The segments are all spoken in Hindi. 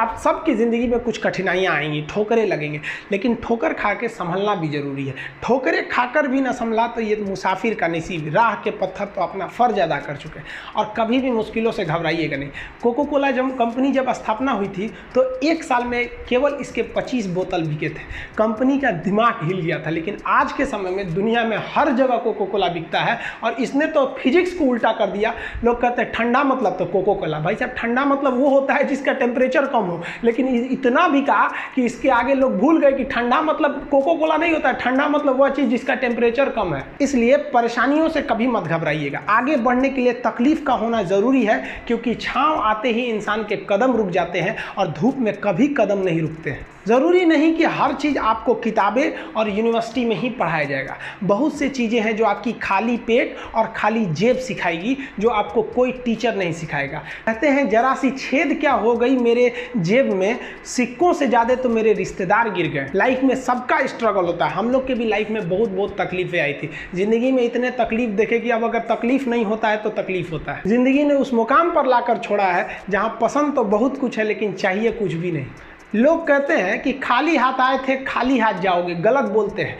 आप सबकी ज़िंदगी में कुछ कठिनाइयाँ आएंगी, ठोकरें लगेंगे, लेकिन ठोकर खा के संभलना भी ज़रूरी है। ठोकरें खाकर भी ना संभला तो ये मुसाफिर का नसीब, राह के पत्थर तो अपना फ़र्ज अदा कर चुके हैं। और कभी भी मुश्किलों से घबराइएगा नहीं। कोको कोला कंपनी जब स्थापना हुई थी तो एक साल में केवल इसके 25 बोतल बिके थे। कंपनी का दिमाग हिल गया था, लेकिन आज के समय में दुनिया में हर जगह कोको कोला बिकता है और इसने तो फिजिक्स को उल्टा कर दिया। लोग कहते हैं ठंडा मतलब तो कोको कोला। भाई साहब, ठंडा मतलब वो होता है जिसका टेम्परेचर कम हो, लेकिन इतना बिका कि इसके आगे लोग भूल गए कि ठंडा मतलब कोको कोला नहीं होता है। ठंडा मतलब वह चीज़ जिसका टेम्परेचर कम है। इसलिए परेशानियों से कभी मत घबराइएगा। आगे बढ़ने के लिए तकलीफ का होना ज़रूरी है, क्योंकि छांव आते ही इंसान के कदम रुक जाते हैं और धूप में कभी कदम नहीं रुकते हैं। ज़रूरी नहीं कि हर चीज़ आपको किताबें और यूनिवर्सिटी में ही पढ़ाया जाएगा। बहुत से चीज़ें हैं जो आपकी खाली पेट और खाली जेब सिखाएगी, जो आपको कोई टीचर नहीं सिखाएगा। कहते हैं जरा सी छेद क्या हो गई मेरे जेब में, सिक्कों से ज़्यादा तो मेरे रिश्तेदार गिर गए। लाइफ में सबका स्ट्रगल होता है। हम लोग के भी लाइफ में बहुत तकलीफें आई थी। ज़िंदगी में इतने तकलीफ देखे कि अब अगर तकलीफ नहीं होता है तो तकलीफ होता है। ज़िंदगी ने उस मुकाम पर लाकर छोड़ा है जहाँ पसंद तो बहुत कुछ है, लेकिन चाहिए कुछ भी नहीं। लोग कहते हैं कि खाली हाथ आए थे खाली हाथ जाओगे। गलत बोलते हैं।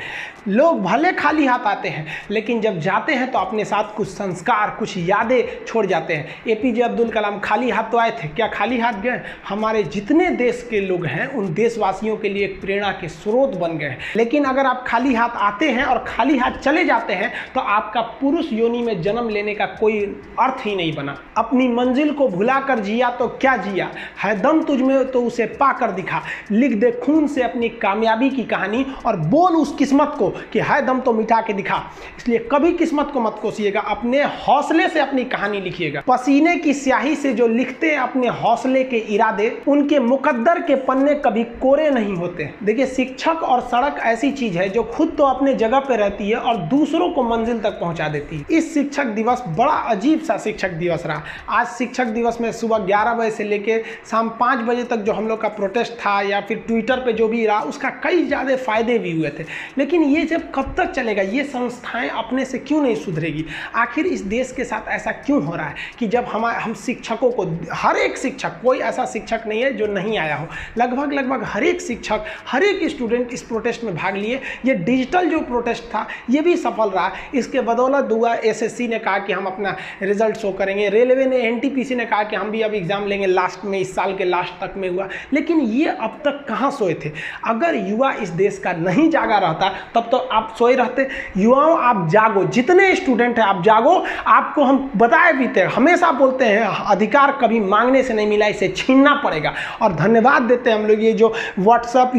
लोग भले खाली हाथ आते हैं, लेकिन जब जाते हैं तो अपने साथ कुछ संस्कार, कुछ यादें छोड़ जाते हैं। एपीजे अब्दुल कलाम खाली हाथ तो आए थे, क्या खाली हाथ गए? हमारे जितने देश के लोग हैं उन देशवासियों के लिए एक प्रेरणा के स्रोत बन गए हैं। लेकिन अगर आप खाली हाथ आते हैं और खाली हाथ चले जाते हैं तो आपका पुरुष योनि में जन्म लेने का कोई अर्थ ही नहीं बना। अपनी मंजिल को भुला कर जिया तो क्या जिया, है दम तुझ में तो उसे पा कर दिखा। लिख दे खून से अपनी कामयाबी की कहानी और बोल उस किस्मत को कि है दम तो मिटा के दिखा। इसलिए कभी किस्मत को मत कोसिएगा, अपने हौसले से अपनी कहानी लिखिएगा। पसीने की स्याही से जो लिखते हैं अपने हौसले के इरादे, उनके मुकद्दर के पन्ने कभी कोरे नहीं होते। देखिए, शिक्षक और सड़क ऐसी चीज है जो खुद तो अपने जगह पे रहती है और दूसरों को मंजिल तक पहुंचा देती है। इस शिक्षक दिवस बड़ा अजीब सा शिक्षक दिवस रहा। आज शिक्षक दिवस में सुबह 11 बजे से लेकर शाम 5 बजे तक जो हम लोग का प्रोटेस्ट था या फिर ट्विटर पे जो भी रहा, उसका कई ज़्यादा फायदे भी हुए थे। लेकिन ये जब कब तक चलेगा? ये संस्थाएं अपने से क्यों नहीं सुधरेगी? आखिर इस देश के साथ ऐसा क्यों हो रहा है कि जब हम शिक्षकों को, हर एक शिक्षक, कोई ऐसा शिक्षक नहीं है जो नहीं आया हो, लगभग हर एक शिक्षक, हर एक स्टूडेंट इस प्रोटेस्ट में भाग लिए। ये डिजिटल जो प्रोटेस्ट था ये भी सफल रहा। इसके बदौलत दुआ एसएससी ने कहा कि हम अपना रिजल्ट शो करेंगे, रेलवे ने, एनटीपीसी ने कहा कि हम भी अब एग्जाम लेंगे लास्ट में, इस साल के लास्ट तक में हुआ। लेकिन ये अब तक कहाँ सोए थे? अगर युवा इस देश का नहीं जागा रहता तब तो आप सोए रहते। युवाओं, आप जागो, जितने स्टूडेंट हैं आप जागो। आपको हम बताए भी थे, हमेशा बोलते हैं अधिकार कभी मांगने से नहीं मिला, इसे छीनना पड़ेगा। और धन्यवाद देते हैं हम लोग ये जो व्हाट्सएप,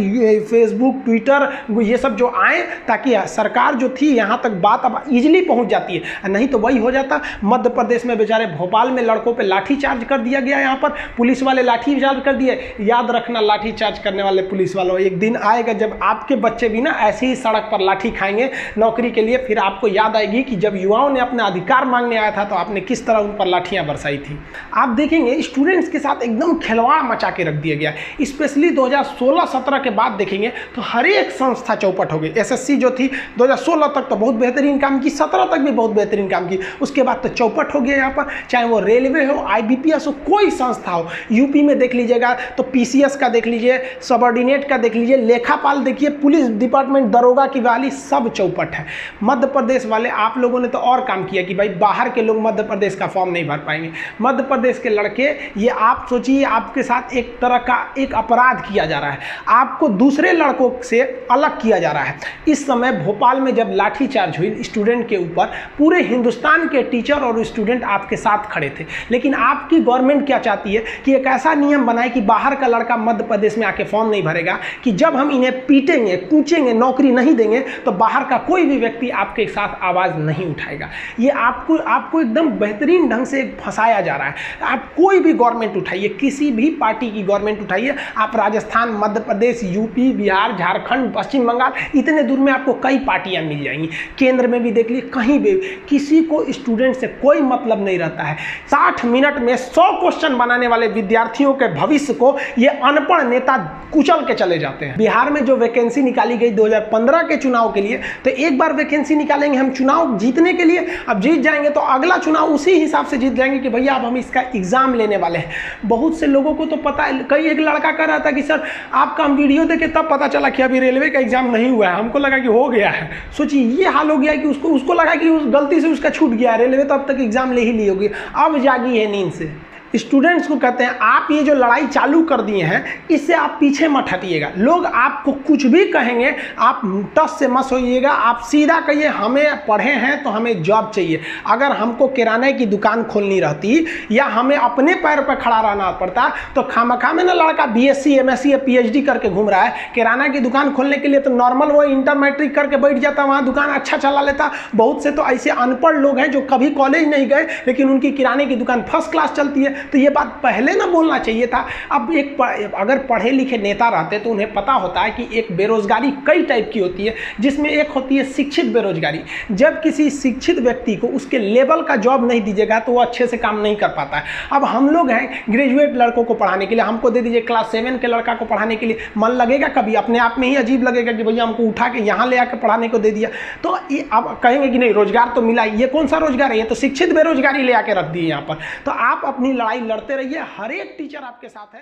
फेसबुक, ट्विटर ये सब जो आए, ताकि सरकार जो थी यहाँ तक बात अब ईजिली पहुँच जाती है। नहीं तो वही हो जाता। मध्य प्रदेश में बेचारे भोपाल में लड़कों पर लाठीचार्ज कर दिया गया। यहाँ पर पुलिस वाले लाठीचार्ज कर दिए। याद रखना, लाठीचार्ज करने वाले पुलिस वालों, एक दिन आएगा जब आपके बच्चे भी ना ऐसे ही सड़क पर लाठी खाएंगे नौकरी के लिए। फिर आपको याद आएगी कि जब युवाओं ने अपना अधिकार मांगने आया था तो आपने किस तरह उन पर लाठियां बरसाई थी। आप देखेंगे स्टूडेंट्स के साथ एकदम खिलवाड़ मचा के रख दिया गया। स्पेशली 2016-17 के बाद देखेंगे तो हर एक संस्था चौपट हो गई। एसएससी जो थी 2016 तक तो बहुत बेहतरीन काम की, 17 तक भी बहुत बेहतरीन काम की, उसके बाद तो चौपट हो गया यहाँ पर। चाहे वो रेलवे हो, आईबीपीएस हो, कोई संस्था हो। यूपी में देख लीजिएगा तो पीसीएस का देख लीजिए, सबऑर्डिनेट का देख लीजिए, लेखापाल देखिए, पुलिस डिपार्टमेंट, दरोगा की बहाली, सब चौपट है। मध्य प्रदेश वाले आप लोगों ने तो और काम किया कि भाई बाहर के लोग मध्य प्रदेश का फॉर्म नहीं भर पाएंगे। मध्य प्रदेश के लड़के, ये आप सोचिए आपके साथ एक तरह का एक अपराध किया जा रहा है, आपको दूसरे लड़कों से अलग किया जा रहा है। इस समय भोपाल में जब लाठीचार्ज हुई स्टूडेंट के ऊपर, पूरे हिंदुस्तान के टीचर और स्टूडेंट आपके साथ खड़े थे। लेकिन आपकी गवर्नमेंट क्या चाहती है कि एक ऐसा नियम बनाए कि बाहर का लड़का मध्य प्रदेश में आके फॉर्म नहीं भरेगा, कि जब हम इन्हें पीटेंगे, कूचेंगे, नौकरी नहीं देंगे तो बाहर का कोई भी व्यक्ति आपके साथ आवाज नहीं उठाएगा। ये आपको एकदम बेहतरीन ढंग से फंसाया जा रहा है। आप कोई भी गवर्नमेंट उठाइए, किसी भी पार्टी की गवर्नमेंट उठाइए, आप राजस्थान, मध्य प्रदेश, यूपी, बिहार, झारखंड, पश्चिम बंगाल, इतने दूर में आपको कई पार्टियां मिल जाएंगी। केंद्र में भी देख लीजिए, कहीं भी किसी को स्टूडेंट से कोई मतलब नहीं रहता है। 60 मिनट में 100 क्वेश्चन बनाने वाले विद्यार्थियों के भविष्य को ये अनपढ़ अनपढ़ नेता कुचल के चले जाते हैं। बिहार में जो वैकेंसी निकाली गई 2015 के चुनाव के लिए, तो एक बार वैकेंसी निकालेंगे हम चुनाव जीतने के लिए, अब जीत जाएंगे तो अगला चुनाव उसी हिसाब से जीत जाएंगे कि भैया अब हम इसका एग्जाम लेने वाले हैं। बहुत से लोगों को तो पता है, कई एक लड़का कह रहा था कि सर आपका हम वीडियो देखे तब पता चला कि अभी रेलवे का एग्जाम नहीं हुआ है, हमको लगा कि हो गया है। सोचिए ये हाल हो गया कि उसको लगा कि उस गलती से उसका छूट गया है, रेलवे तो अब तक एग्जाम ले ही ली होगी, अब जागी है नींद से। स्टूडेंट्स को कहते हैं आप ये जो लड़ाई चालू कर दिए हैं इससे आप पीछे मत हटिएगा। लोग आपको कुछ भी कहेंगे आप टस से मत होइएगा, आप सीधा कहिए हमें पढ़े हैं तो हमें जॉब चाहिए। अगर हमको किराने की दुकान खोलनी रहती या हमें अपने पैर पर खड़ा रहना पड़ता तो खामखा में ना लड़का BSc MSc या PhD करके घूम रहा है। किराना की दुकान खोलने के लिए तो नॉर्मल वो इंटर मैट्रिक करके बैठ जाता, वहाँ दुकान अच्छा चला लेता। बहुत से तो ऐसे अनपढ़ लोग हैं जो कभी कॉलेज नहीं गए लेकिन उनकी किराने की दुकान फर्स्ट क्लास चलती है। तो ये बात पहले ना बोलना चाहिए था। अब अगर पढ़े लिखे नेता रहते तो उन्हें पता होता है कि एक बेरोजगारी कई टाइप की होती है, जिसमें एक होती है शिक्षित बेरोजगारी। जब किसी शिक्षित व्यक्ति को उसके लेवल का जॉब नहीं दीजिएगा तो वो अच्छे से काम नहीं कर पाता है। अब हम लोग हैं ग्रेजुएट लड़कों को पढ़ाने के लिए, हमको दे दीजिए क्लास 7 के लड़का को पढ़ाने के लिए, मन लगेगा कभी? अपने आप में ही अजीब लगेगा कि भैया हमको उठा के यहाँ ले आकर पढ़ाने को दे दिया। तो ये अब कहेंगे कि नहीं रोजगार तो मिला, ये कौन सा रोजगार है, ये तो शिक्षित बेरोजगारी ले आके रख दी यहाँ पर। तो आप अपनी लड़ाई लड़ते रहिए, हर एक टीचर आपके साथ है।